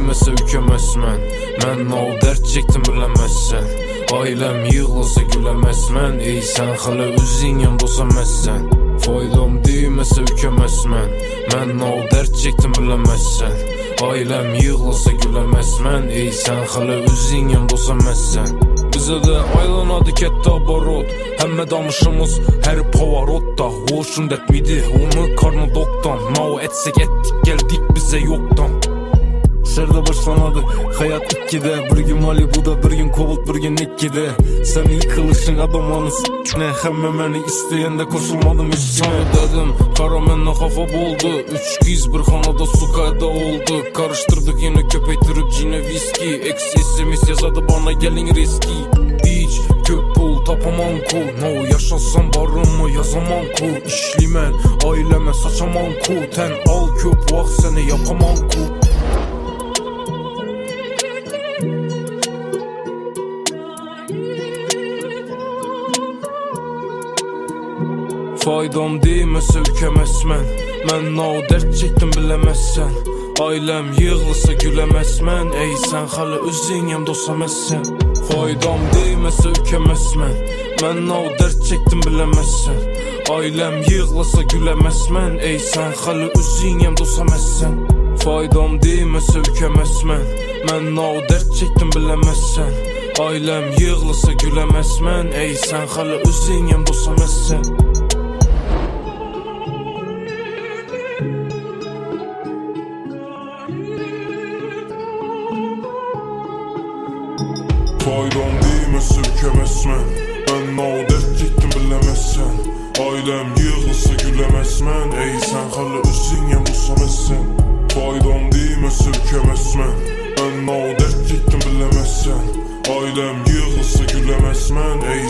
değməsə ükəməzmən. Mən o dərd çəkdim biləməzsən. Ailəm yığılsa güləməzmən. Ey sən hələ özün yandosaməzsən. Faydam değməsə ükəməzmən. Mən o dərd çəkdim biləməzsən. Ailəm yığılsa güləməzmən. Ey sən hələ özün yandosaməzsən. Bizə də aylanadı kətdə barot. Həmmə danışımız hər pavarotda. Hoşun dətmidi onu karnı doktan. Nao etsək etdik gəldik bizə yoktan. Şərdə başlanadı hayat ikkide. Bir gün Malibu'da, bir gün Kovult, bir gün ikkide. Sen yıkılışın adamlarını s**ne. Həmmə məni istəyəndə koşulmadım üstüne. Sana dedim kara mənlə xafa boldu. Üç giz bir xanada su qayda oldu. Karıştırdık yine köpeytirip cine viski. Ex-SMS yazadı bana gelin riski. Hiç kök pul tapamam ku. No yaşasam barımı yazamam ku. İşlimən ailəmə saçamam ku. Tən al köp vaxt səni yapamam ku. Faydam değməsə ükəməzmən. Mən o dərd çəkdim biləməzsən. Ailəm yığılsa güləməzmən. Ey sən hələ özün yandosaməzsən. Faydam değməsə ükəməzmən. Mən o dərd çəkdim biləməzsən. Ailəm yığılsa güləməzmən. Ey sən hələ özün yandosaməzsən. Faydam değməsə ükəməzmən. Mən o dərd çəkdim biləməzsən. Ailəm yığılsa güləməzmən. Ey sən hələ özün yandosaməzsən. Faydam değməsə ükəməzmən. Mən o dərd çəkdim biləməzsən. Ailəm yığılsa güləməzmən. Ey sən hələ özün yandosaməzsən. Faydam değməsə ükəməzmən. Mən o dərd çəkdim biləməzsən. Ailəm yığılsa güləməzmən. Ey